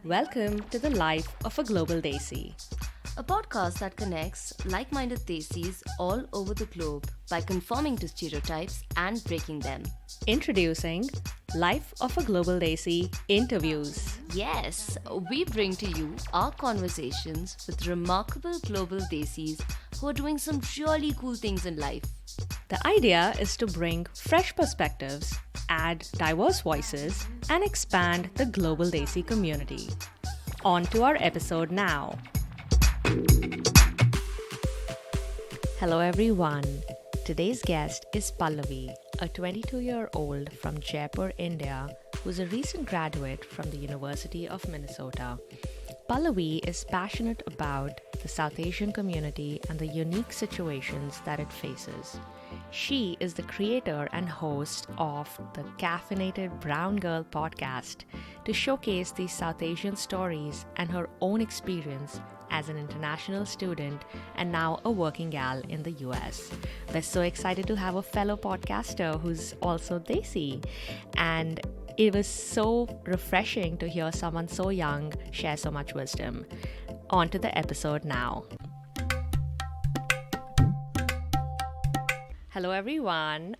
Welcome to the life of a global Desi. A podcast that connects like-minded Desis all over the globe by conforming to stereotypes and breaking them. Introducing Life of a Global Desi interviews. Yes, we bring to you our conversations with remarkable global Desis who are doing some really cool things in life. The idea is to bring fresh perspectives, add diverse voices, and expand the global Desi community. On to our episode now. Hello everyone. Today's guest is Pallavi, a 22-year-old from Jaipur, India, who's a recent graduate from the University of Minnesota. Pallavi is passionate about the South Asian community and the unique situations that it faces. She is the creator and host of the Caffeinated Brown Girl podcast to showcase these South Asian stories and her own experience as an international student and now a working gal in the US. We're so excited to have a fellow podcaster who's also Desi. And it was so refreshing to hear someone so young share so much wisdom. On to the episode now. Hello everyone,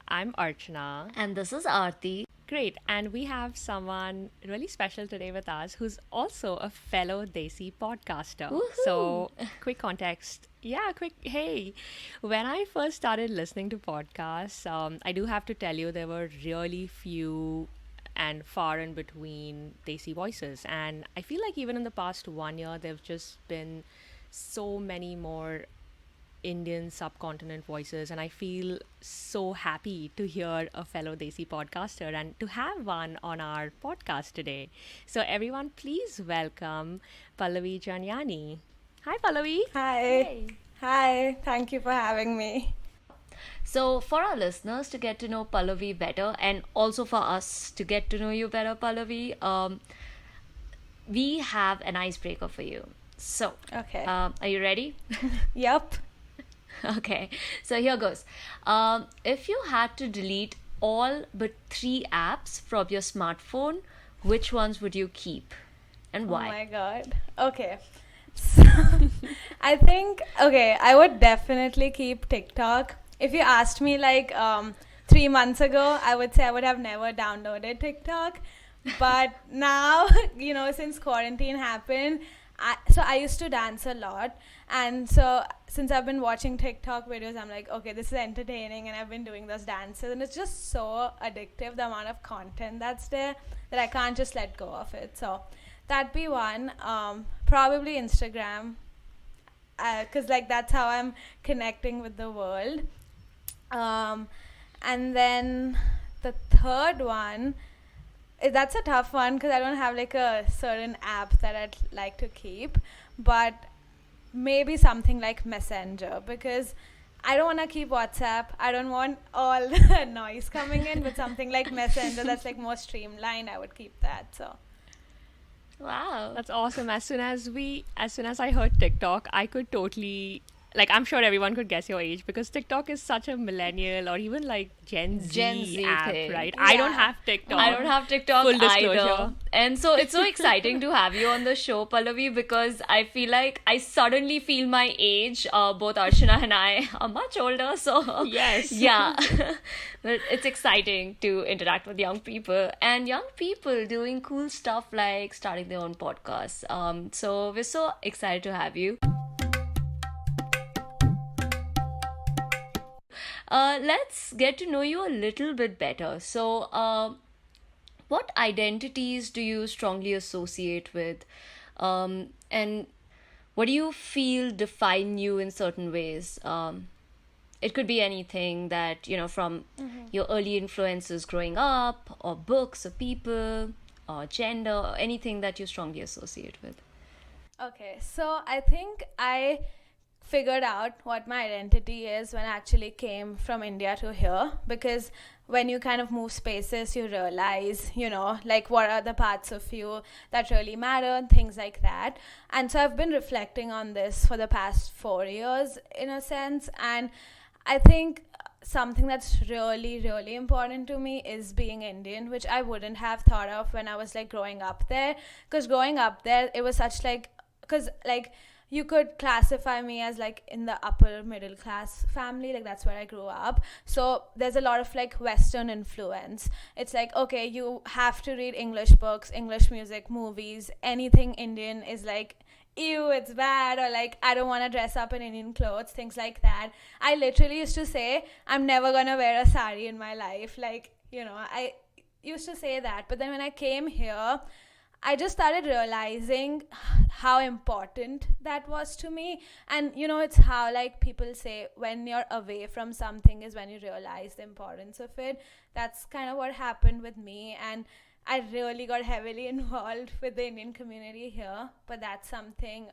I'm Archana. And this is Aarti. Great, and we have someone really special today with us who's also a fellow Desi podcaster. Woohoo! So, quick context. Hey. When I first started listening to podcasts, I do have to tell you there were really few and far in between Desi voices. And I feel like even in the past 1 year, there've just been so many more Indian subcontinent voices, and I feel so happy to hear a fellow Desi podcaster and to have one on our podcast today. So everyone, please welcome Pallavi Janiani. Hi, Pallavi. Hi. Hey. Hi. Thank you for having me. So, for our listeners to get to know Pallavi better, and also for us to get to know you better, Pallavi, we have an icebreaker for you. So, Okay. are you ready? Yep. Okay, so here goes. If you had to delete all but 3 apps from your smartphone, which ones would you keep and why? Oh my god. Okay. So, I think, I would definitely keep TikTok. If you asked me 3 months ago, I would say I would have never downloaded TikTok. But now, since quarantine happened, I used to dance a lot, and so since I've been watching TikTok videos, I'm like, okay, this is entertaining, and I've been doing those dances, and it's just so addictive, the amount of content that's there, that I can't just let go of it. So that'd be one. Probably Instagram, because that's how I'm connecting with the world. And then the third one, that's a tough one because I don't have a certain app that I'd like to keep, but maybe something like Messenger, because I don't want to keep WhatsApp. I don't want all the noise coming in, but something like Messenger that's more streamlined, I would keep that. So Wow. That's awesome. As soon as I heard TikTok, I could totally, I'm sure everyone could guess your age because TikTok is such a millennial or even Gen Z app, thing. right? Yeah. I don't have TikTok. I don't have TikTok Full disclosure. either. And so it's so exciting to have you on the show, Pallavi, because I feel like I suddenly feel my age. Both Archana and I are much older, so Yes. yeah. But it's exciting to interact with young people and young people doing cool stuff like starting their own podcasts. So we're so excited to have you. Let's get to know you a little bit better. So, what identities do you strongly associate with? And what do you feel define you in certain ways? It could be anything that, from your early influences growing up, or books, or people, or gender, or anything that you strongly associate with. okay, so I think I figured out what my identity is when I actually came from India to here, because when you kind of move spaces, you realize, what are the parts of you that really matter and things like that. And so I've been reflecting on this for the past 4 years, in a sense. And I think something that's really, really important to me is being Indian, which I wouldn't have thought of when I was like growing up there. Because growing up there, it was such like, because like you could classify me as like in the upper middle class family, like that's where I grew up. So there's a lot of like Western influence. It's like, okay, you have to read English books, English music, movies, anything Indian is like, ew, it's bad, or like, I don't want to dress up in Indian clothes, things like that. I literally used to say, I'm never gonna wear a sari in my life. Like, I used to say that. But then when I came here, I just started realizing how important that was to me. And, it's how, like, people say when you're away from something is when you realize the importance of it. That's kind of what happened with me. And I really got heavily involved with the Indian community here. But that's something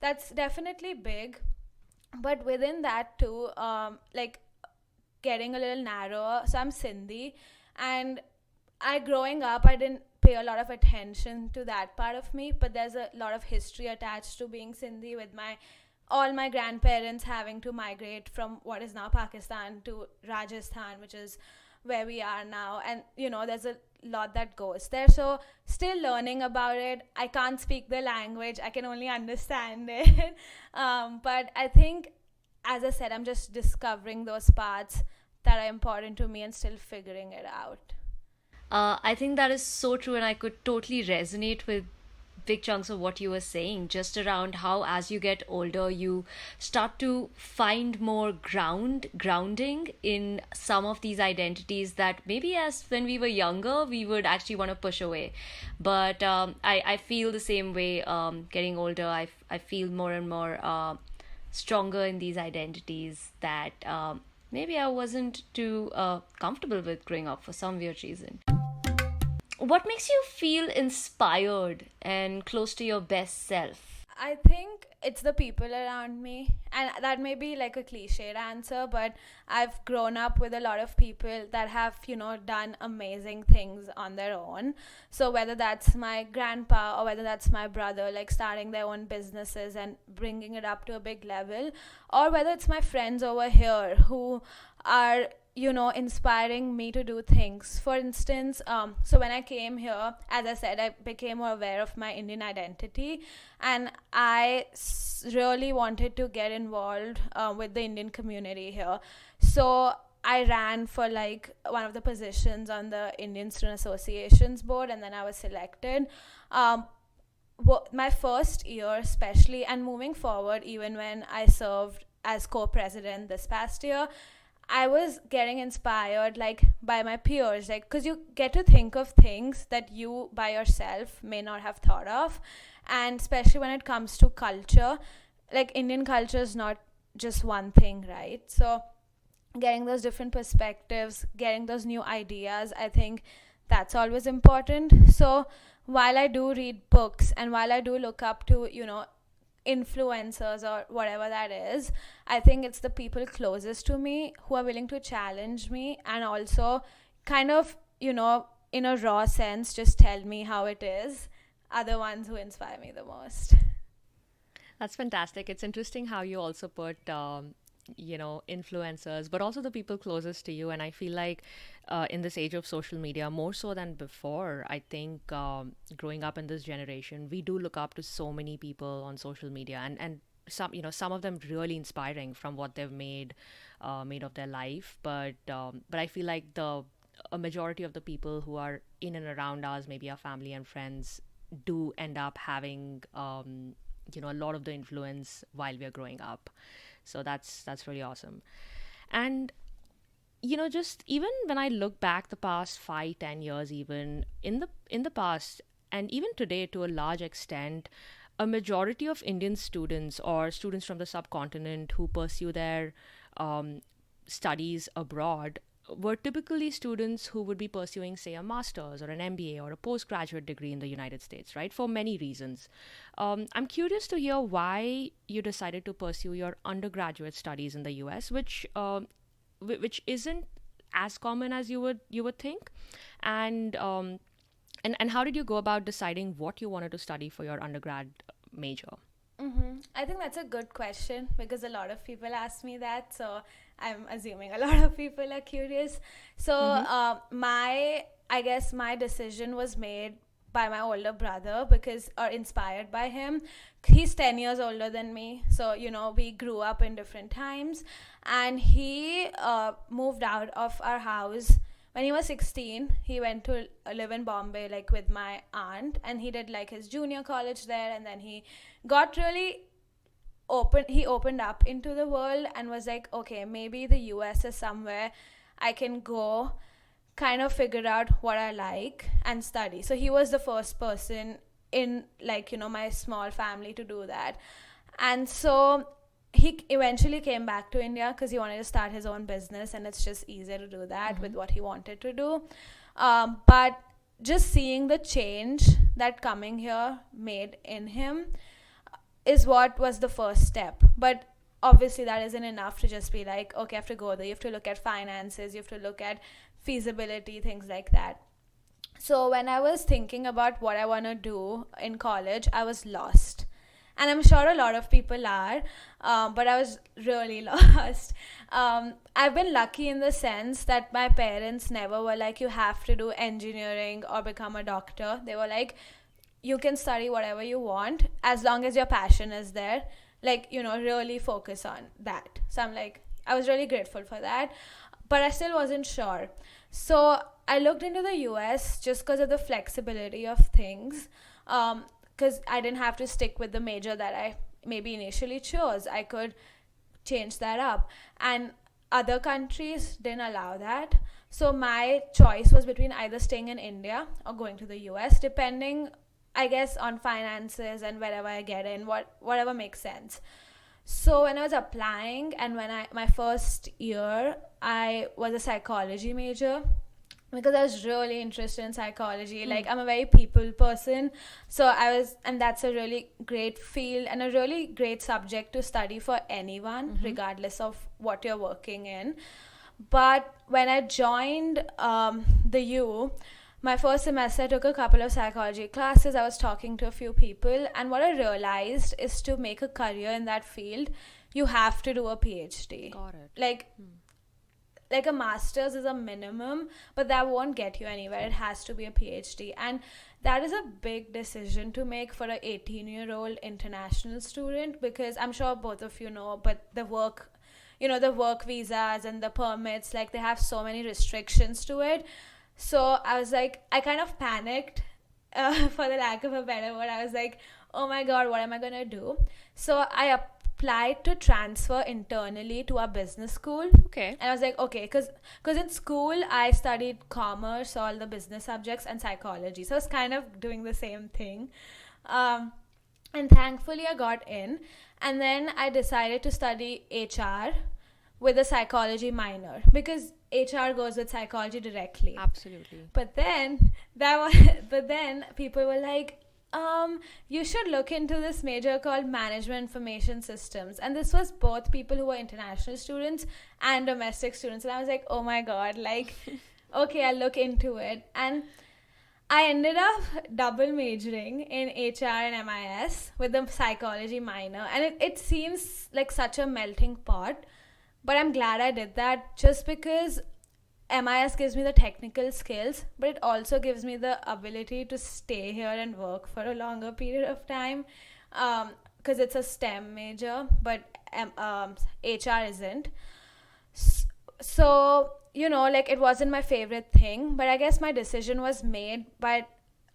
that's definitely big. But within that, too, like, getting a little narrower. So I'm Sindhi. And growing up, I didn't pay a lot of attention to that part of me, but there's a lot of history attached to being Sindhi, with all my grandparents having to migrate from what is now Pakistan to Rajasthan, which is where we are now. And there's a lot that goes there. So still learning about it. I can't speak the language, I can only understand it. But I think, as I said, I'm just discovering those parts that are important to me and still figuring it out. I think that is so true, and I could totally resonate with big chunks of what you were saying, just around how as you get older you start to find more grounding in some of these identities that maybe as when we were younger we would actually want to push away. But I feel the same way. Getting older, I feel more and more stronger in these identities that maybe I wasn't too comfortable with growing up for some weird reason. What makes you feel inspired and close to your best self? I think it's the people around me. And that may be like a cliched answer, but I've grown up with a lot of people that have, done amazing things on their own. So whether that's my grandpa or whether that's my brother, like starting their own businesses and bringing it up to a big level, or whether it's my friends over here who are inspiring me to do things. For instance, so when I came here, as I said, I became more aware of my Indian identity, and I really wanted to get involved with the Indian community here. So I ran for like one of the positions on the Indian Student Associations board, and then I was selected. My first year especially, and moving forward, even when I served as co-president this past year, I was getting inspired like by my peers, like, because you get to think of things that you by yourself may not have thought of. And especially when it comes to culture, like Indian culture is not just one thing, right? So getting those different perspectives, getting those new ideas, I think that's always important. So while I do read books and while I do look up to influencers or whatever that is, I think it's the people closest to me who are willing to challenge me and also kind of, in a raw sense, just tell me how it is, are the ones who inspire me the most. That's fantastic. It's interesting how you also put, influencers, but also the people closest to you. And I feel like in this age of social media, more so than before, I think growing up in this generation, we do look up to so many people on social media, and some of them really inspiring from what they've made of their life. But I feel like a majority of the people who are in and around us, maybe our family and friends, do end up having a lot of the influence while we're growing up. So that's really awesome. And just even when I look back the past 5-10 years, even in the past, and even today to a large extent, a majority of Indian students or students from the subcontinent who pursue their studies abroad were typically students who would be pursuing, say, a master's or an MBA or a postgraduate degree in the United States, right? For many reasons. I'm curious to hear why you decided to pursue your undergraduate studies in the US, which isn't as common as you would think, and how did you go about deciding what you wanted to study for your undergrad major? Mm-hmm. I think that's a good question because a lot of people ask me that. So I'm assuming a lot of people are curious. So I guess my decision was made by my older brother because, or inspired by him. He's 10 years older than me. So, we grew up in different times. And he moved out of our house when he was 16. He went to live in Bombay, like with my aunt, and he did like his junior college there. And then he got really opened up into the world and was like, okay, maybe the US is somewhere I can go, kind of figure out what I like and study. So he was the first person in, like, my small family to do that. And so he eventually came back to India because he wanted to start his own business, and it's just easier to do that with what he wanted to do. But just seeing the change that coming here made in him is what was the first step. But obviously that isn't enough to just be like, okay, I have to go there. You have to look at finances, you have to look at feasibility, things like that. So when I was thinking about what I want to do in college, I was lost. And I'm sure a lot of people are, but I was really lost. I've been lucky in the sense that my parents never were like, you have to do engineering or become a doctor. They were like, you can study whatever you want as long as your passion is there. Like, really focus on that. So I'm like, I was really grateful for that. But I still wasn't sure. So I looked into the US just because of the flexibility of things. Because I didn't have to stick with the major that I maybe initially chose. I could change that up. And other countries didn't allow that. So my choice was between either staying in India or going to the US, depending, I guess, on finances and wherever I get in, whatever makes sense. So when I was applying, and my first year, I was a psychology major because I was really interested in psychology. Like, I'm a very people person. So and that's a really great field and a really great subject to study for anyone, regardless of what you're working in. But when I joined the U, my first semester I took a couple of psychology classes. I was talking to a few people, and what I realized is to make a career in that field, you have to do a PhD. Got it. Like a master's is a minimum, but that won't get you anywhere. It has to be a PhD. And that is a big decision to make for an 18-year-old international student, because I'm sure both of you know, but the work visas and the permits, like, they have so many restrictions to it. So I was like, I kind of panicked, for the lack of a better word. I was like, oh my God, what am I going to do? So I applied to transfer internally to our business school. Okay. And I was like, okay, because in school, I studied commerce, all the business subjects, and psychology. So I was kind of doing the same thing. And thankfully, I got in. And then I decided to study HR with a psychology minor, because HR goes with psychology directly. Absolutely. But then people were like, you should look into this major called Management Information Systems. And this was both people who were international students and domestic students. And I was like, oh my God, like, okay, I'll look into it. And I ended up double majoring in HR and MIS with a psychology minor. And it seems like such a melting pot. But I'm glad I did that, just because MIS gives me the technical skills, but it also gives me the ability to stay here and work for a longer period of time, because it's a STEM major, but HR isn't. So, like, it wasn't my favorite thing, but I guess my decision was made by,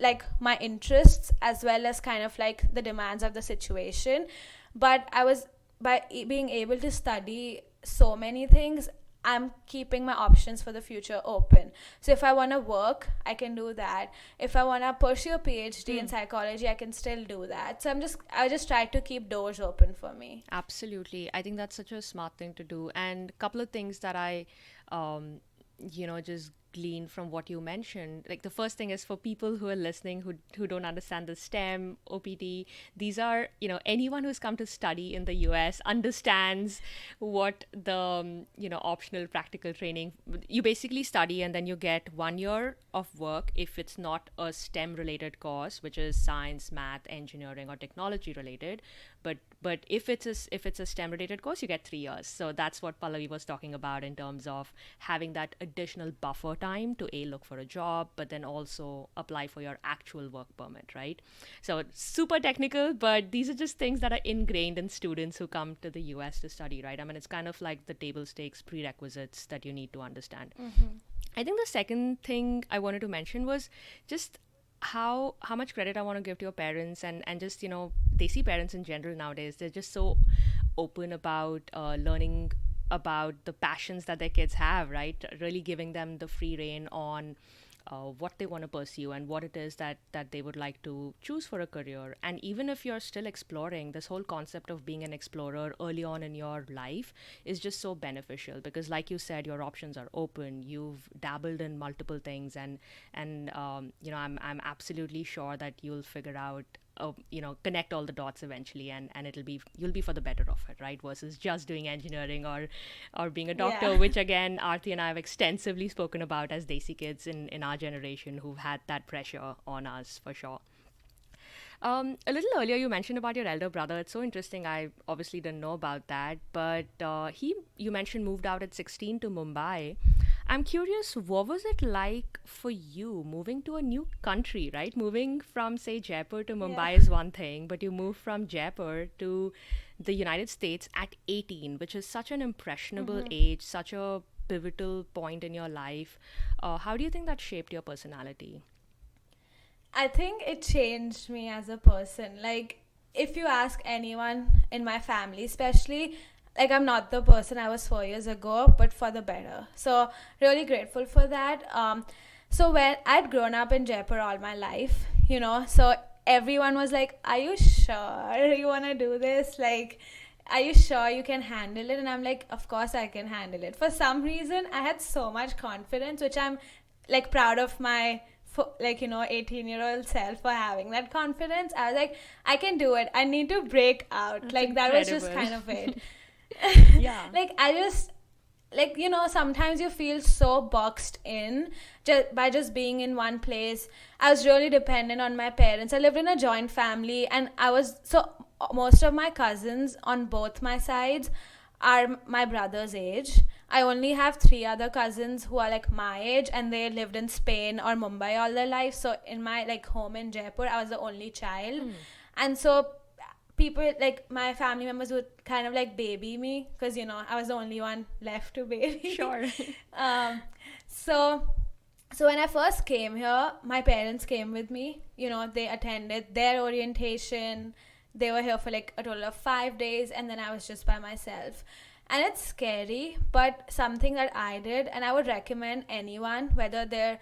like, my interests as well as kind of like the demands of the situation. But by being able to study so many things, I'm keeping my options for the future open. So if I want to work, I can do that. If I want to pursue a PhD in psychology, I can still do that. So I just try to keep doors open for me. Absolutely. I think that's such a smart thing to do. And a couple of things that I, just glean from what you mentioned. Like, the first thing is, for people who are listening who don't understand the STEM, OPT, these are, anyone who's come to study in the US understands what the, optional practical training, you basically study and then you get 1 year of work if it's not a STEM related course, which is science, math, engineering, or technology related. But But if it's a STEM related course, you get 3 years. So that's what Pallavi was talking about in terms of having that additional buffer time to look for a job, but then also apply for your actual work permit, right? So super technical, but these are just things that are ingrained in students who come to the US to study, right? I mean, it's kind of like the table stakes prerequisites that you need to understand. I think the second thing I wanted to mention was just how much credit I want to give to your parents, and just, Desi parents in general nowadays. They're just so open about learning about the passions that their kids have, right? Really giving them the free reign on what they want to pursue and what it is that they would like to choose for a career. And even if you're still exploring, this whole concept of being an explorer early on in your life is just so beneficial, because like you said, your options are open. You've dabbled in multiple things, and I'm absolutely sure that you'll figure out, connect all the dots eventually, and you'll be for the better of it, right? Versus just doing engineering or being a doctor, Yeah. which again, Aarti and I have extensively spoken about as Desi kids in our generation who've had that pressure on us for sure. A little earlier, you mentioned about your elder brother. It's so interesting. I obviously didn't know about that, but you mentioned moved out at 16 to Mumbai. I'm curious, what was it like for you moving to a new country, right? Moving from, say, Jaipur to Yeah. Mumbai is one thing, but you moved from Jaipur to the United States at 18, which is such an impressionable age, such a pivotal point in your life. How do you think that shaped your personality? I think it changed me as a person. Like, if you ask anyone in my family, especially, like, I'm not the person I was 4 years ago, but for the better. So, really grateful for that. So, when I'd grown up in Jaipur all my life, so everyone was like, "Are you sure you want to do this? Like, are you sure you can handle it?" And I'm like, "Of course I can handle it." For some reason, I had so much confidence, which I'm like proud of my 18-year-old self for having that confidence. I was like, I can do it. I need to break out. That's Like, that was just incredible. kind of it. Yeah. Like, I just, like, sometimes you feel so boxed in by just being in one place. I was really dependent on my parents. I lived in a joint family, and most of my cousins on both my sides are my brother's age. I only have 3 other cousins who are like my age, and they lived in Spain or Mumbai all their life. So in my like home in Jaipur, I was the only child. And so people, like my family members, would kind of like baby me, because I was the only one left to baby. Sure. um so so when I first came here, my parents came with me. They attended their orientation. They were here for like a total of 5 days, and then I was just by myself. And it's scary, but something that I did, and I would recommend anyone, whether they're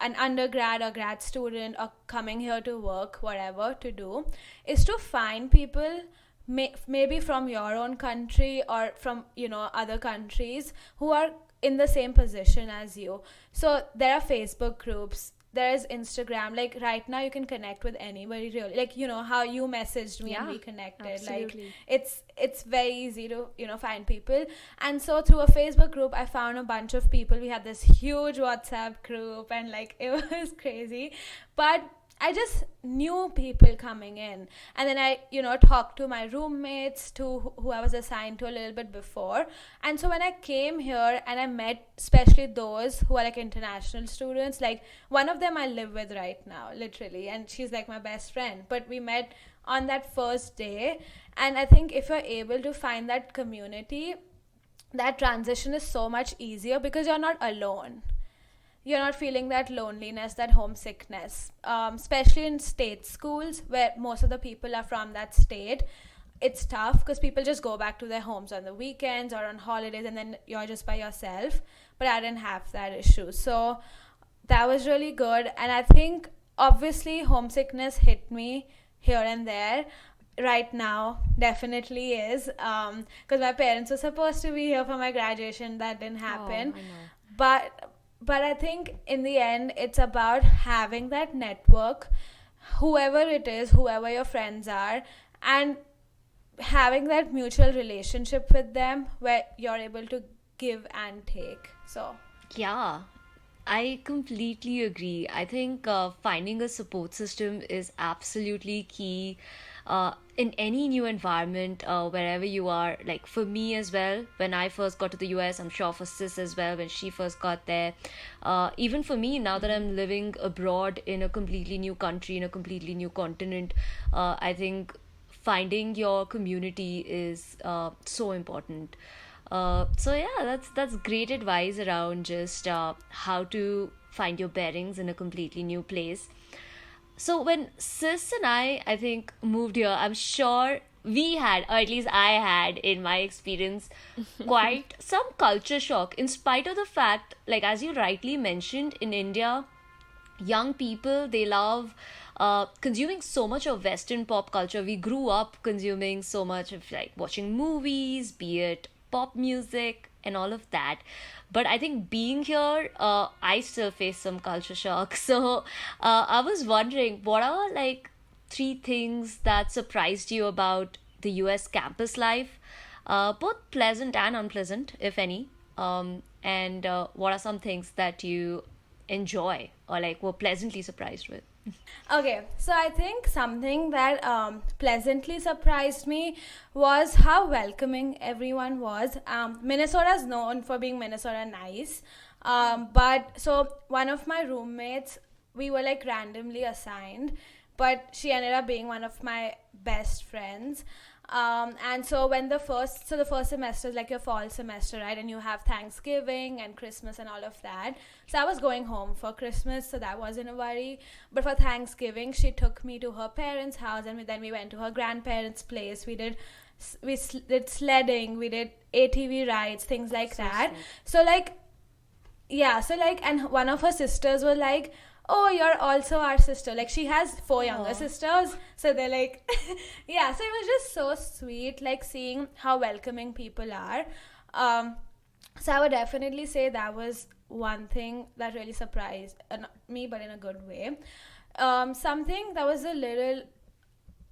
an undergrad or grad student or coming here to work, whatever, to do, is to find people, maybe from your own country or from other countries, who are in the same position as you. So there are Facebook groups, there is Instagram. Like right now you can connect with anybody, really. Like how you messaged me and Yeah, we connected. absolutely. Like it's very easy to find people. And so through a Facebook group, I found a bunch of people. We had this huge WhatsApp group, and like it was crazy. But I just knew people coming in. And then I, talked to my roommates, to who I was assigned to a little bit before. And so when I came here and I met especially those who are like international students, like one of them I live with right now, literally, and she's like my best friend. But we met on that first day. And I think if you're able to find that community, that transition is so much easier, because you're not alone. You're not feeling that loneliness, that homesickness, especially in state schools where most of the people are from that state. It's tough because people just go back to their homes on the weekends or on holidays, and then you're just by yourself. But I didn't have that issue. So that was really good. And I think obviously homesickness hit me here and there. Right now definitely is, because my parents were supposed to be here for my graduation. That didn't happen. Oh, I know. But I think in the end, it's about having that network, whoever it is, whoever your friends are, and having that mutual relationship with them where you're able to give and take. So Yeah. I completely agree. I think finding a support system is absolutely key in any new environment, wherever you are. Like for me as well, when I first got to the US, I'm sure for Sis as well, when she first got there. Even for me, now that I'm living abroad in a completely new country, in a completely new continent, I think finding your community is so important. So yeah, that's great advice around just how to find your bearings in a completely new place. So when Sis and I think moved here, I'm sure we had, or at least I had, in my experience, quite some culture shock. In spite of the fact, like as you rightly mentioned, in India, young people, they love consuming so much of Western pop culture. We grew up consuming so much of like watching movies, be it pop music and all of that. But I think being here, I still face some culture shock. So I was wondering, what are like three things that surprised you about the US campus life, both pleasant and unpleasant, if any? And what are some things that you enjoy or like were pleasantly surprised with? Okay, so I think something that pleasantly surprised me was how welcoming everyone was. Minnesota is known for being Minnesota nice, but so one of my roommates, we were like randomly assigned, but she ended up being one of my best friends. And so when the first semester is like your fall semester, right? And you have Thanksgiving and Christmas and all of that. So I was going home for Christmas, so that wasn't a worry. But for Thanksgiving, she took me to her parents' house, and then we went to her grandparents' place. Did sledding, we did ATV rides, things like that. Sweet. So like, yeah, so like, and one of her sisters were like, oh, you're also our sister. Like, she has four younger sisters, so they're like yeah, so it was just so sweet, like seeing how welcoming people are. So I would definitely say that was one thing that really surprised me, but in a good way. Something that was a little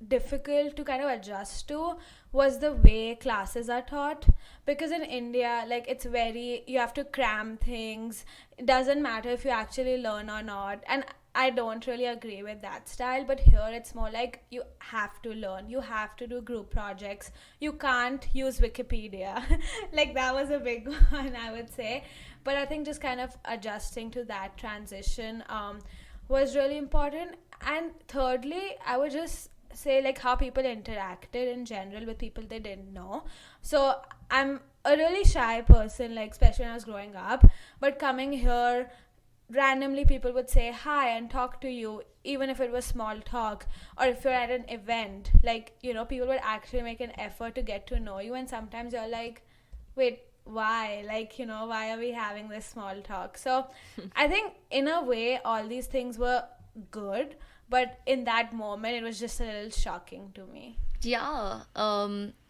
difficult to kind of adjust to was the way classes are taught, because in India, like, it's very, you have to cram things. It doesn't matter if you actually learn or not, and I don't really agree with that style. But here it's more like you have to learn, you have to do group projects, you can't use Wikipedia like that was a big one, I would say. But I think just kind of adjusting to that transition was really important. And thirdly, I would just say like how people interacted in general with people they didn't know. So I'm a really shy person, like especially when I was growing up, but coming here, randomly people would say hi and talk to you, even if it was small talk. Or if you're at an event, like, you know, people would actually make an effort to get to know you, and sometimes you're like, wait, why? Like, you know, why are we having this small talk? So I think in a way all these things were good, but in that moment it was just a little shocking to me. Yeah,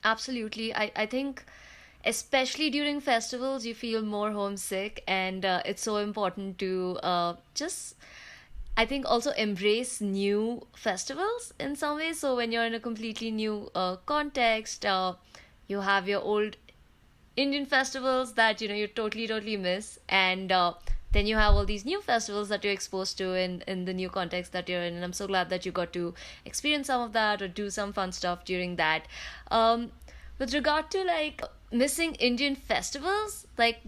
absolutely. I think especially during festivals you feel more homesick, and it's so important to just, I think, also embrace new festivals in some ways. So when you're in a completely new context, you have your old Indian festivals that you totally miss, and then you have all these new festivals that you're exposed to in the new context that you're in. And I'm so glad that you got to experience some of that or do some fun stuff during that. With regard to like missing Indian festivals, like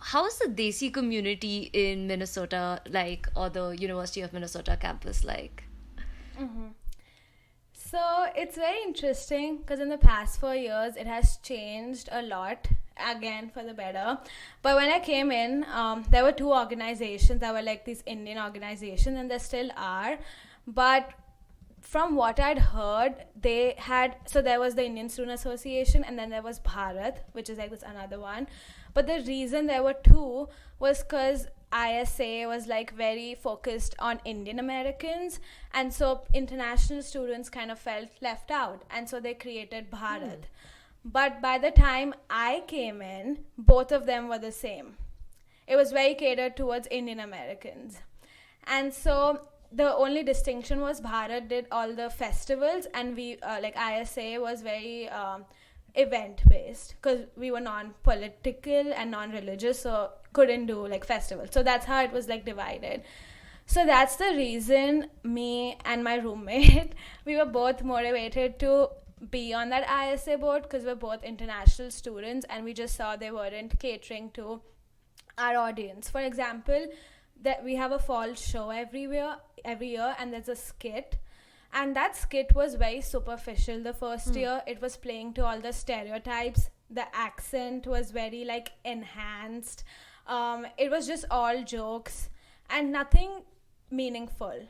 how is the Desi community in Minnesota like, or the University of Minnesota campus like? So it's very interesting because in the past 4 years it has changed a lot, again for the better. But when I came in, there were two organizations that were like these Indian organizations, and there still are. But from what I'd heard, there was the Indian Student Association, and then there was Bharat, which is like this another one. But the reason there were two was because ISA was like very focused on Indian Americans, and so international students kind of felt left out, and so they created Bharat. But by the time I came in, both of them were the same. It was very catered towards Indian Americans. And so the only distinction was Bharat did all the festivals, and we, like ISA was very event based, because we were non-political and non-religious, so couldn't do like festivals. So that's how it was like divided. So that's the reason me and my roommate, we were both motivated to be on that ISA board, because we're both international students and we just saw they weren't catering to our audience. For example, that we have a fall show every year, and there's a skit, and that skit was very superficial. The first year it was playing to all the stereotypes, the accent was very like enhanced, it was just all jokes and nothing meaningful.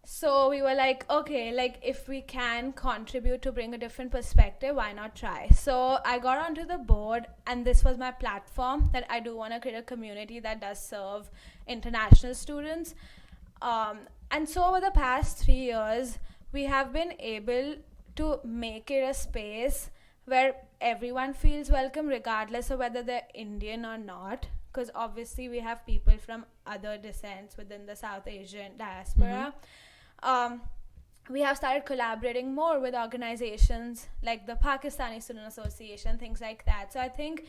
So we were like, okay, like if we can contribute to bring a different perspective, why not try? So I got onto the board, and this was my platform, that I do want to create a community that does serve international students. And so over the past 3 years, we have been able to make it a space where everyone feels welcome, regardless of whether they're Indian or not. Because obviously we have people from other descents within the South Asian diaspora. We have started collaborating more with organizations like the Pakistani Student Association, things like that. So I think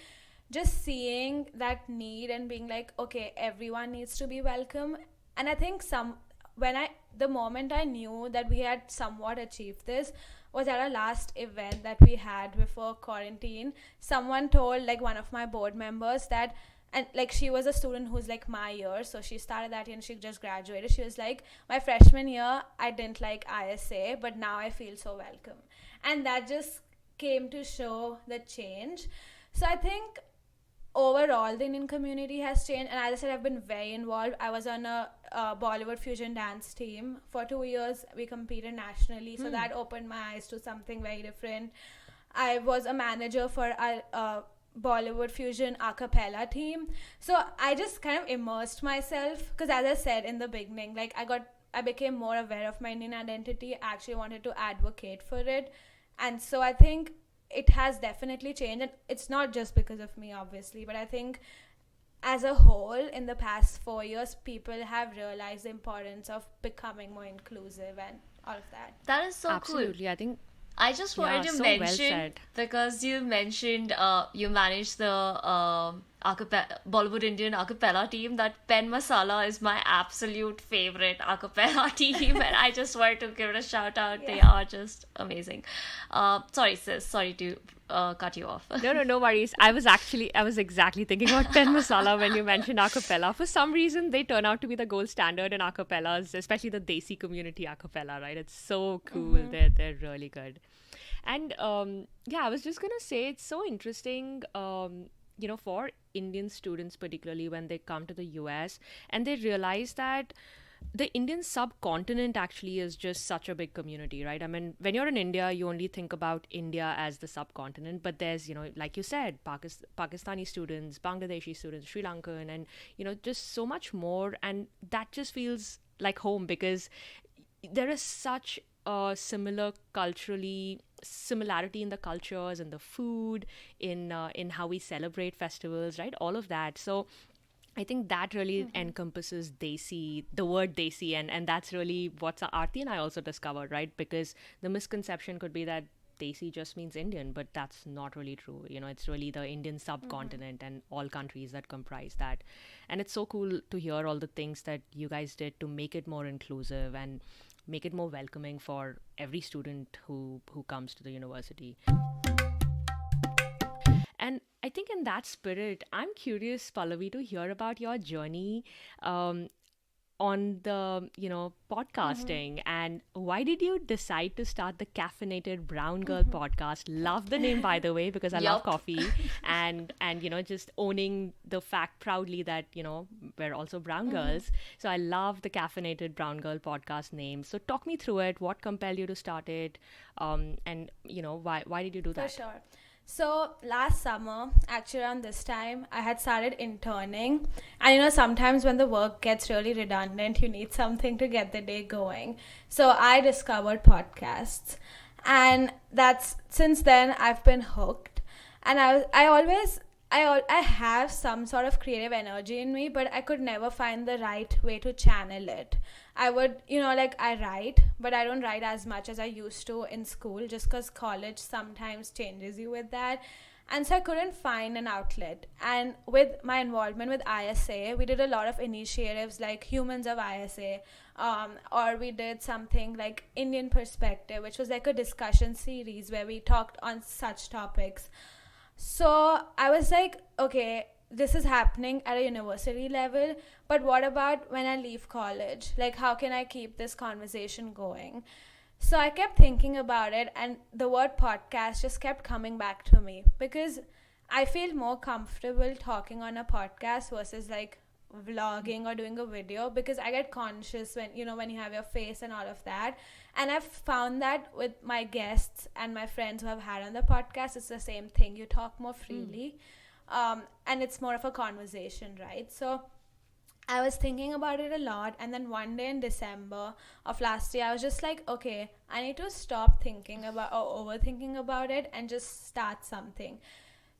just seeing that need and being like, okay, everyone needs to be welcome. And I think the moment I knew that we had somewhat achieved this was at our last event that we had before quarantine. Someone told like one of my board members that, and like she was a student who's like my year, so she started that year and she just graduated. She was like, my freshman year I didn't like ISA, but now I feel so welcome. And that just came to show the change. So I think overall the Indian community has changed, and as I said, I've been very involved. I was on a Bollywood fusion dance team for 2 years. We competed nationally, so that opened my eyes to something very different. I was a manager for a Bollywood fusion a cappella team. So I just kind of immersed myself, because as I said in the beginning, like I became more aware of my Indian identity. I actually wanted to advocate for it. And so I think it has definitely changed, and it's not just because of me, obviously, but I think as a whole in the past 4 years, people have realized the importance of becoming more inclusive and all of that. That is so Absolutely. cool. I think I just wanted to so well mention, said. because you mentioned you managed the Bollywood Indian a cappella team, that Pen Masala is my absolute favorite a cappella team, and I just wanted to give it a shout out. They are just amazing. Sorry, sis. Sorry to cut you off. No worries. I was exactly thinking about Pen Masala when you mentioned a cappella. For some reason, they turn out to be the gold standard in a cappellas, especially the Desi community a cappella, right? It's so cool. They're really good. And I was just gonna say, it's so interesting, for Indian students, particularly when they come to the US and they realize that the Indian subcontinent actually is just such a big community, right? I mean, when you're in India, you only think about India as the subcontinent, but there's, like you said, Pakistani students, Bangladeshi students, Sri Lankan, and, just so much more. And that just feels like home, because there is such a similarity in the cultures and the food, in how we celebrate festivals, right? All of that. So I think that really encompasses Desi, the word Desi, and that's really what Aarti and I also discovered, right? Because the misconception could be that Desi just means Indian, but that's not really true. It's really the Indian subcontinent and all countries that comprise that. And it's so cool to hear all the things that you guys did to make it more inclusive and make it more welcoming for every student who comes to the university. And I think in that spirit, I'm curious, Pallavi, to hear about your journey on the, podcasting. And why did you decide to start the Caffeinated Brown Girl podcast? Love the name, by the way, because I love coffee. And just owning the fact proudly that, we're also brown girls. So I love the Caffeinated Brown Girl podcast name. So talk me through it. What compelled you to start it? And, why did you do that? For sure. So last summer, actually around this time, I had started interning. And sometimes when the work gets really redundant, you need something to get the day going. So I discovered podcasts. And since then I've been hooked. And I have some sort of creative energy in me, but I could never find the right way to channel it. I would, like I write, but I don't write as much as I used to in school just because college sometimes changes you with that. And so I couldn't find an outlet. And with my involvement with ISA, we did a lot of initiatives like Humans of ISA, or we did something like Indian Perspective, which was like a discussion series where we talked on such topics. So I was like, okay, this is happening at a university level, but what about when I leave college? Like, how can I keep this conversation going? So I kept thinking about it, and the word podcast just kept coming back to me because I feel more comfortable talking on a podcast versus like vlogging or doing a video, because I get conscious when when you have your face and all of that. And I've found that with my guests and my friends who I've had on the podcast, it's the same thing. You talk more freely, and it's more of a conversation, right? So I was thinking about it a lot, and then one day in December of last year, I was just like, okay, I need to stop thinking about or overthinking about it and just start something.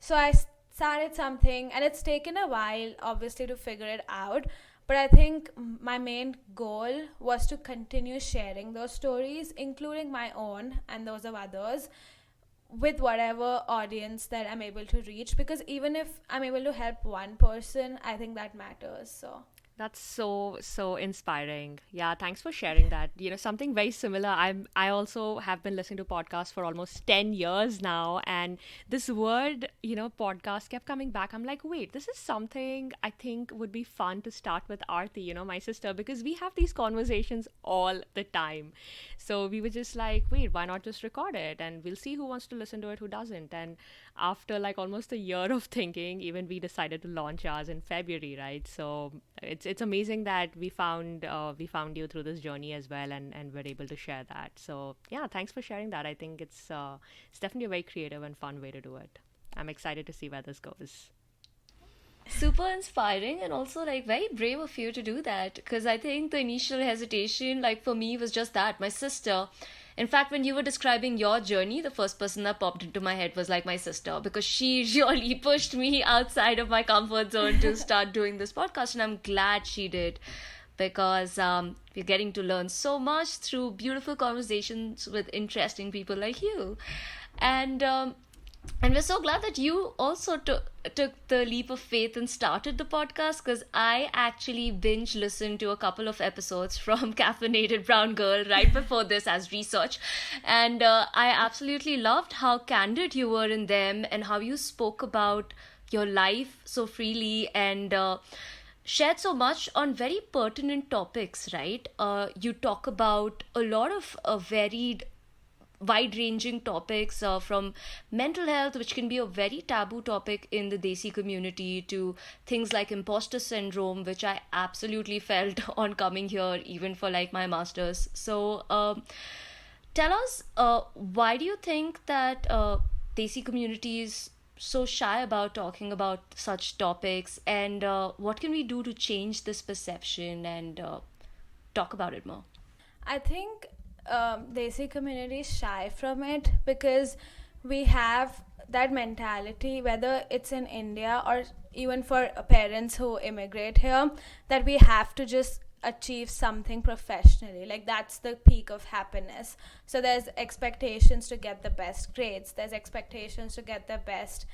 So I started something, and it's taken a while, obviously, to figure it out. But I think my main goal was to continue sharing those stories, including my own and those of others, with whatever audience that I'm able to reach. Because even if I'm able to help one person, I think that matters. So That's so inspiring. Yeah, thanks for sharing that. Something very similar. I also have been listening to podcasts for almost 10 years now, and this word, podcast kept coming back. I'm like, "Wait, this is something I think would be fun to start with Aarti, my sister, because we have these conversations all the time." So we were just like, "Wait, why not just record it, and we'll see who wants to listen to it, who doesn't." And after like almost a year of thinking, even we decided to launch ours in February, right? So it's amazing that we found you through this journey as well, and we're able to share that. So yeah, thanks for sharing that. I think it's definitely a very creative and fun way to do it. I'm excited to see where this goes. Super inspiring, and also like very brave of you to do that, because I think the initial hesitation, like for me, was just that my sister. In fact, when you were describing your journey, the first person that popped into my head was like my sister, because she really pushed me outside of my comfort zone to start doing this podcast, and I'm glad she did, because we're getting to learn so much through beautiful conversations with interesting people like you. And we're so glad that you also took the leap of faith and started the podcast, because I actually binge listened to a couple of episodes from Caffeinated Brown Girl right before this as research. And I absolutely loved how candid you were in them, and how you spoke about your life so freely, and shared so much on very pertinent topics, right? You talk about a lot of varied, wide ranging topics, from mental health, which can be a very taboo topic in the Desi community, to things like imposter syndrome, which I absolutely felt on coming here, even for like my master's. So, tell us, why do you think that Desi community is so shy about talking about such topics, and what can we do to change this perception and talk about it more? I think Desi community is shy from it because we have that mentality, whether it's in India or even for parents who immigrate here, that we have to just achieve something professionally. Like, that's the peak of happiness. So there's expectations to get the best grades, there's expectations to get the best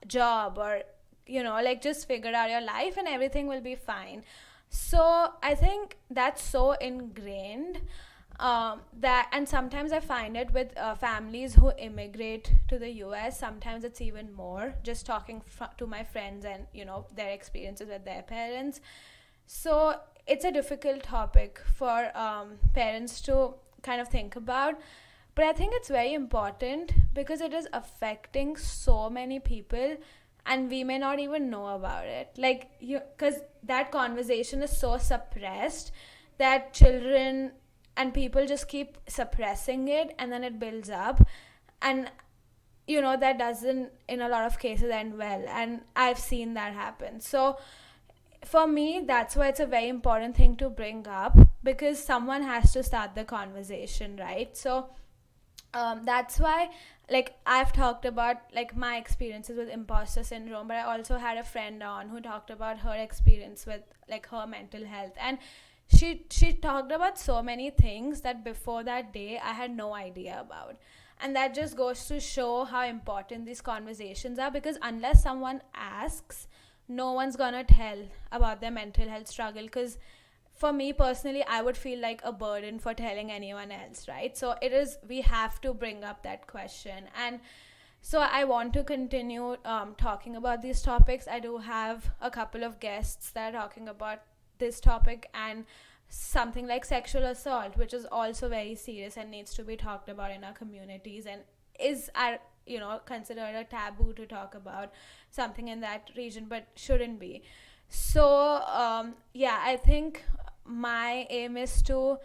job, or like just figure out your life and everything will be fine. So I think that's so ingrained, that, and sometimes I find it with families who immigrate to the US. Sometimes it's even more, just talking to my friends and their experiences with their parents. So it's a difficult topic for parents to kind of think about, but I think it's very important because it is affecting so many people, and we may not even know about it, like, because that conversation is so suppressed that children and people just keep suppressing it, and then it builds up, and that doesn't in a lot of cases end well, and I've seen that happen. So for me, that's why it's a very important thing to bring up, because someone has to start the conversation, right? So that's why, like, I've talked about like my experiences with imposter syndrome, but I also had a friend on who talked about her experience with like her mental health, and she talked about so many things that before that day I had no idea about. And that just goes to show how important these conversations are, because unless someone asks, no one's gonna tell about their mental health struggle. Because for me personally, I would feel like a burden for telling anyone else, right? So we have to bring up that question. And so I want to continue talking about these topics. I do have a couple of guests that are talking about this topic, and something like sexual assault, which is also very serious and needs to be talked about in our communities, and is considered a taboo to talk about something in that region, but shouldn't be. So I think my aim is to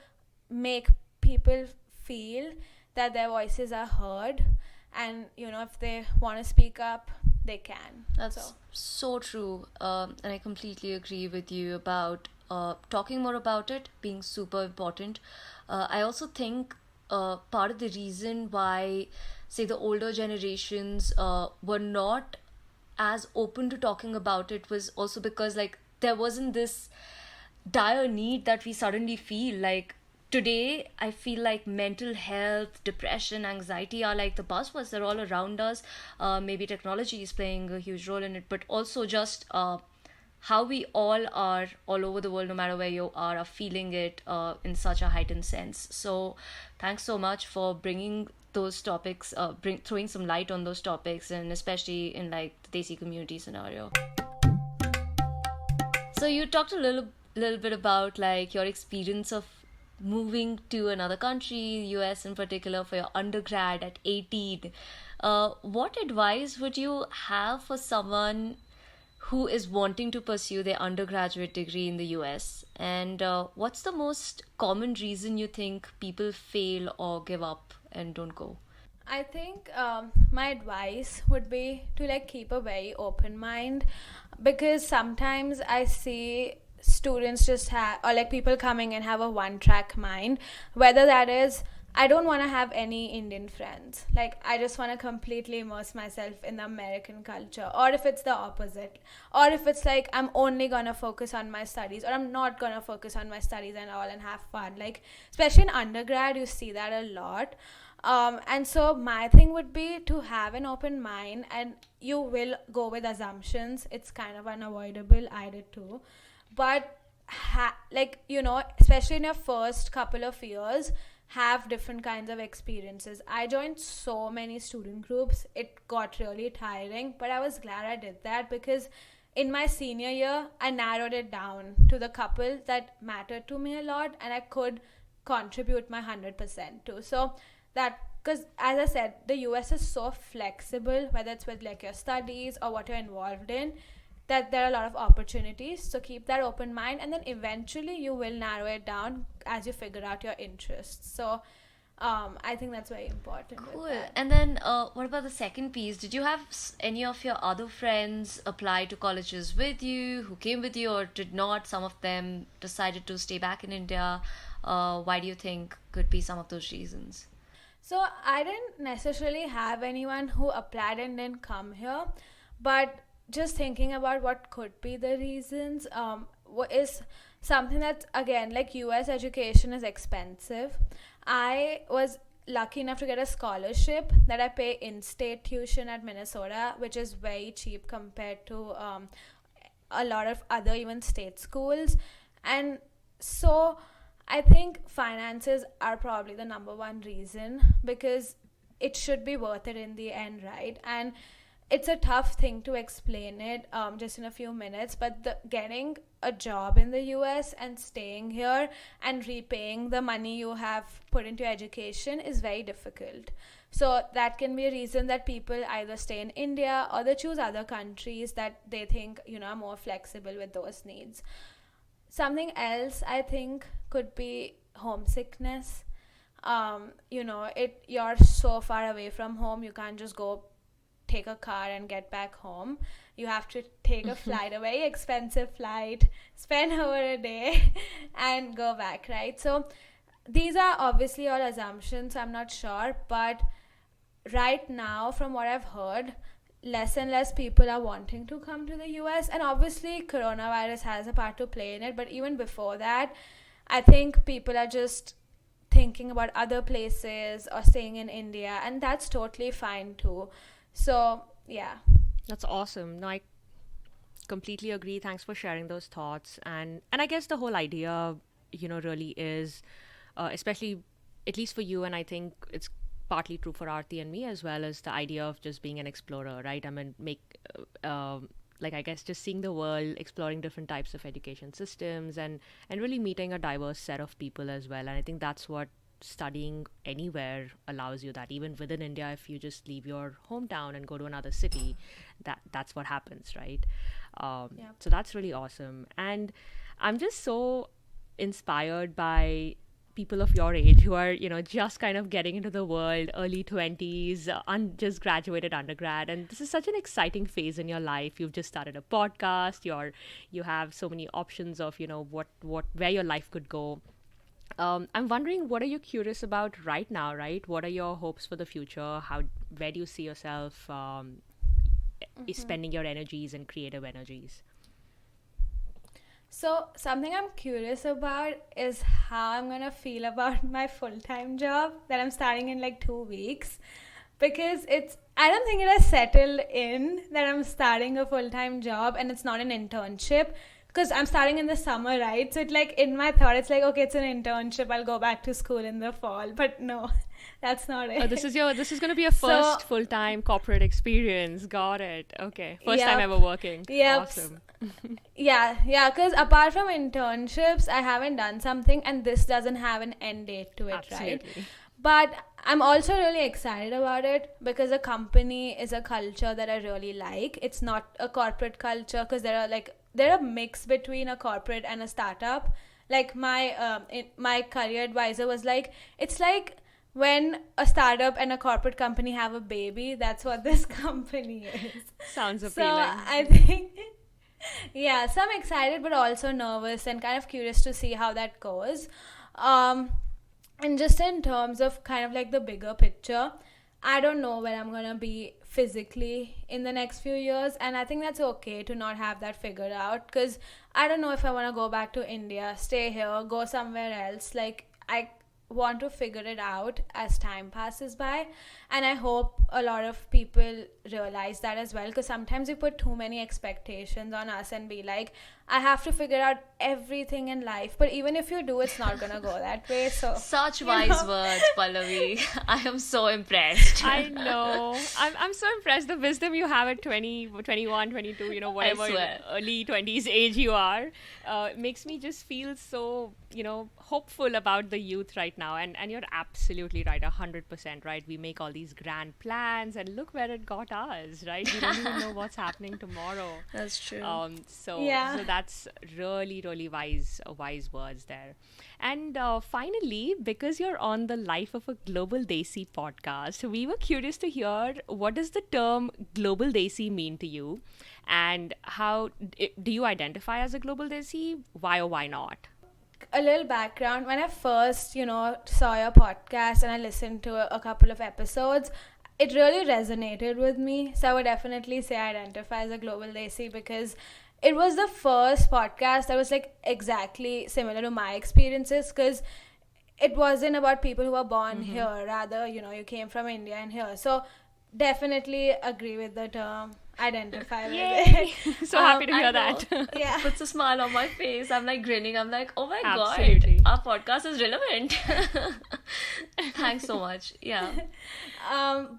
make people feel that their voices are heard, and if they want to speak up, they can. That's so true. And I completely agree with you about talking more about it being super important. I also think part of the reason why, say, the older generations were not as open to talking about it was also because, like, there wasn't this dire need that we suddenly feel. Like, today I feel like mental health, depression, anxiety are like the buzzwords. They're all around us. Maybe technology is playing a huge role in it, but also just how we all are all over the world, no matter where you are feeling it in such a heightened sense. So thanks so much for bringing those topics, throwing some light on those topics, and especially in like the Desi community scenario. So you talked a little bit about like your experience of moving to another country, US in particular, for your undergrad at 18. What advice would you have for someone who is wanting to pursue their undergraduate degree in the US? And what's the most common reason you think people fail or give up and don't go? I think my advice would be to like keep a very open mind, because sometimes I see students just have, or like people coming and have a one track mind, whether that is, I don't want to have any Indian friends, like I just want to completely immerse myself in the American culture, or if it's the opposite, or if it's like I'm only gonna focus on my studies, or I'm not gonna focus on my studies and all and have fun. Like especially in undergrad you see that a lot. And so my thing would be to have an open mind, and you will go with assumptions. It's kind of unavoidable. I did too. But especially in your first couple of years, have different kinds of experiences. I joined so many student groups. It got really tiring, but I was glad I did that, because in my senior year I narrowed it down to the couple that mattered to me a lot and I could contribute my 100% to. So that, because as I said, the US is so flexible, whether it's with like your studies or what you're involved in, that there are a lot of opportunities. So keep that open mind, and then eventually you will narrow it down as you figure out your interests. So I think that's very important. Cool. And then what about the second piece? Did you have any of your other friends apply to colleges with you, who came with you or did not? Some of them decided to stay back in India. Why do you think could be some of those reasons? So I didn't necessarily have anyone who applied and didn't come here, but just thinking about what could be the reasons is something that, again, like US education is expensive. I was lucky enough to get a scholarship that I pay in-state tuition at Minnesota, which is very cheap compared to a lot of other even state schools. And so I think finances are probably the number one reason, because it should be worth it in the end, right? And it's a tough thing to explain it just in a few minutes, but getting a job in the US and staying here and repaying the money you have put into education is very difficult. So that can be a reason that people either stay in India or they choose other countries that they think are more flexible with those needs. Something else I think could be homesickness. You're so far away from home, you can't just go take a car and get back home. You have to take a flight, a very expensive flight, spend over a day and go back, right? So these are obviously all assumptions, I'm not sure, but right now from what I've heard, less and less people are wanting to come to the US, and obviously coronavirus has a part to play in it, but even before that, I think people are just thinking about other places or staying in India, and that's totally fine too. So, yeah. That's awesome. No, I completely agree. Thanks for sharing those thoughts. And I guess the whole idea, really is, especially at least for you, and I think it's partly true for Aarti and me as well, as the idea of just being an explorer, right? I mean, like, I guess just seeing the world, exploring different types of education systems, and really meeting a diverse set of people as well. And I think that's what studying anywhere allows you, that even within India, if you just leave your hometown and go to another city, that's what happens, right? So that's really awesome. And I'm just so inspired by people of your age who are, just kind of getting into the world, early 20s, just graduated undergrad. And this is such an exciting phase in your life. You've just started a podcast. You have so many options of, where your life could go. I'm wondering, what are you curious about right now, right? What are your hopes for the future? Where do you see yourself spending your energies and creative energies? So, something I'm curious about is how I'm gonna feel about my full-time job that I'm starting in like 2 weeks. Because I don't think it has settled in that I'm starting a full-time job and it's not an internship. Because I'm starting in the summer, right? So, in my thought, it's like, okay, it's an internship. I'll go back to school in the fall. But no, that's not it. This is going to be your first full-time corporate experience. Got it. Okay. First time ever working. Yep. Awesome. Yeah, because apart from internships, I haven't done something, and this doesn't have an end date to it, Absolutely. right? But I'm also really excited about it because a company is a culture that I really like. It's not a corporate culture, because there are a mix between a corporate and a startup. Like my career advisor was like, it's like when a startup and a corporate company have a baby. That's what this company is. Sounds appealing. So I think, yeah, so I'm excited but also nervous and kind of curious to see how that goes. And just in terms of kind of like the bigger picture, I don't know where I'm going to be physically in the next few years. And I think that's okay to not have that figured out, because I don't know if I want to go back to India, stay here, go somewhere else. Like, I want to figure it out as time passes by. And I hope a lot of people realize that as well, because sometimes we put too many expectations on us and be like, I have to figure out everything in life. But even if you do, it's not gonna go that way. So Such wise words, Pallavi. I am so impressed. I know. I'm so impressed. The wisdom you have at 20, 21, 22, whatever early 20s age you are, makes me just feel so, hopeful about the youth right now. And you're absolutely right, 100%, right? We make all these grand plans and look where it got us, right? We don't even know what's happening tomorrow. That's true. So that's really, really wise words there. And finally, because you're on the Life of a Global Desi podcast, we were curious to hear, what does the term Global Desi mean to you? And how do you identify as a Global Desi? Why or why not? A little background. When I first, saw your podcast and I listened to a couple of episodes, it really resonated with me. So I would definitely say I identify as a Global Desi, because it was the first podcast that was like exactly similar to my experiences, because it wasn't about people who were born here. Rather, you came from India and here. So definitely agree with the term, identify with it. So happy to hear that. Yeah. Puts a smile on my face. I'm like grinning. I'm like, oh my Absolutely. God, our podcast is relevant. Thanks so much. Yeah.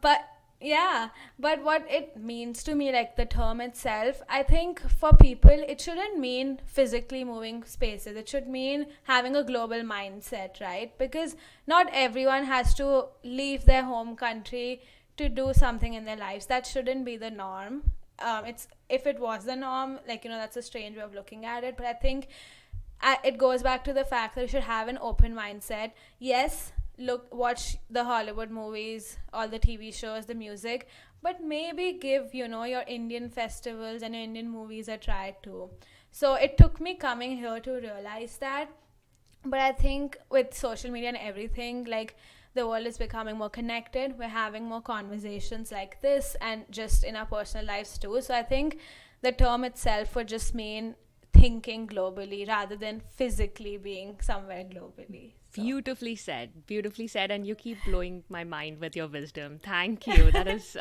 But what it means to me, like the term itself, I think for people, it shouldn't mean physically moving spaces. It should mean having a global mindset, right? Because not everyone has to leave their home country to do something in their lives. That shouldn't be the norm. If it was the norm, that's a strange way of looking at it. But I think it goes back to the fact that you should have an open mindset. Yes, watch the Hollywood movies, all the TV shows, the music, but maybe give, your Indian festivals and your Indian movies a try too. So it took me coming here to realize that. But I think with social media and everything, the world is becoming more connected. We're having more conversations like this, and just in our personal lives too. So I think the term itself would just mean thinking globally rather than physically being somewhere globally. So. Beautifully said, and you keep blowing my mind with your wisdom. Thank you. That is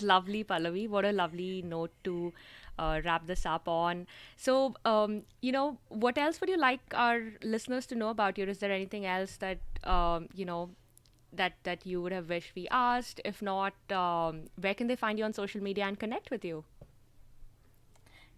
lovely, Pallavi. What a lovely note to wrap this up on. So, what else would you like our listeners to know about you? Is there anything else that that you would have wished we asked? If not, where can they find you on social media and connect with you?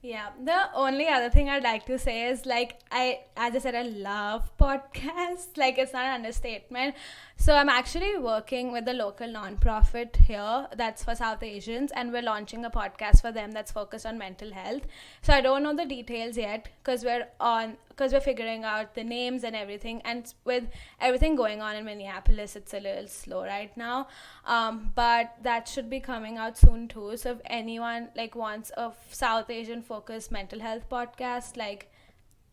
Yeah, the only other thing I'd like to say is like as I said, I love podcasts. Like it's not an understatement. So I'm actually working with a local nonprofit here that's for South Asians, and we're launching a podcast for them that's focused on mental health. So I don't know the details yet because we're figuring out the names and everything, and with everything going on in Minneapolis, it's a little slow right now. But that should be coming out soon too. So if anyone like wants a South Asian focused mental health podcast, like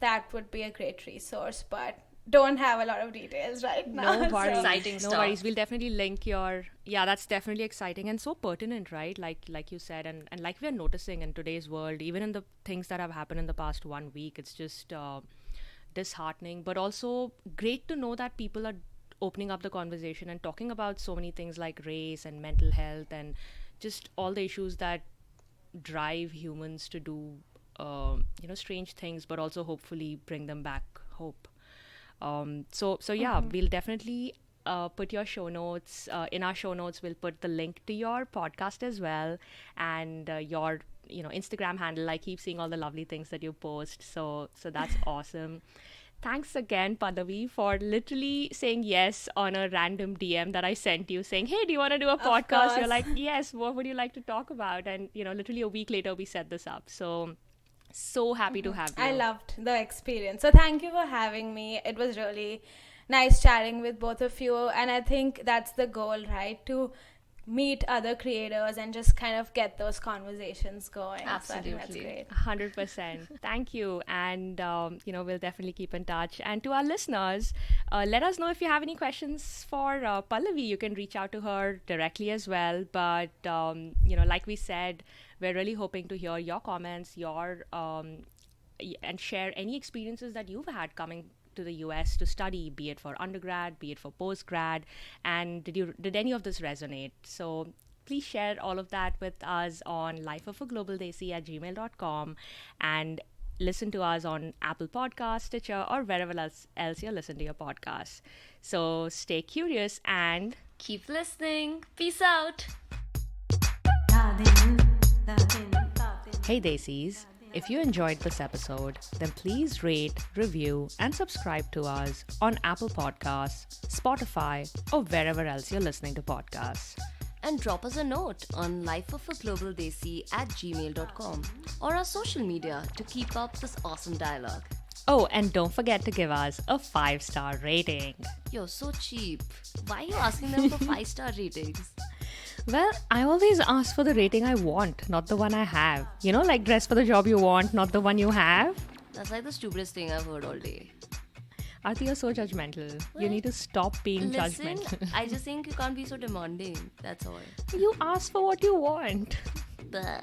that would be a great resource. But don't have a lot of details right now. No worries. Exciting No stuff. worries. We'll definitely link your. Yeah, that's definitely exciting and so pertinent, right? Like you said, and like we're noticing in today's world, even in the things that have happened in the past 1 week, it's just disheartening, but also great to know that people are opening up the conversation and talking about so many things like race and mental health and just all the issues that drive humans to do, strange things, but also hopefully bring them back hope. So yeah, we'll definitely put your show notes in our show notes. We'll put the link to your podcast as well, and your Instagram handle. I keep seeing all the lovely things that you post, so that's awesome. Thanks again, Pallavi, for literally saying yes on a random DM that I sent you, saying, "Hey, do you want to do a podcast?" You're course. like, "Yes. What would you like to talk about?" And literally a week later, we set this up. So happy to have you. I loved the experience. So thank you for having me. It was really nice chatting with both of you. And I think that's the goal, right? To meet other creators and just kind of get those conversations going. So I think that's Absolutely. great. 100%. Thank you. And, we'll definitely keep in touch. And to our listeners, let us know if you have any questions for Pallavi. You can reach out to her directly as well. But, like we said, we're really hoping to hear your comments, and share any experiences that you've had coming to the US to study, be it for undergrad, be it for postgrad, and did any of this resonate? So please share all of that with us on lifeofaglobaldesi@gmail.com, and listen to us on Apple Podcasts, Stitcher, or wherever else you listen to your podcasts. So stay curious and Keep listening. Peace out. hey Desis, if you enjoyed this episode, then please rate, review, and subscribe to us on Apple Podcasts, Spotify, or wherever else you're listening to podcasts. And drop us a note on lifeofaglobaldesi@gmail.com or our social media to keep up this awesome dialogue. Oh, and don't forget to give us a 5-star rating. You're so cheap. Why are you asking them for 5-star ratings? Well, I always ask for the rating I want, not the one I have. Like dress for the job you want, not the one you have. That's like the stupidest thing I've heard all day. Aarti, you're so judgmental. You need to stop being Listen, judgmental. I just think you can't be so demanding. That's all. You ask for what you want. Bleh.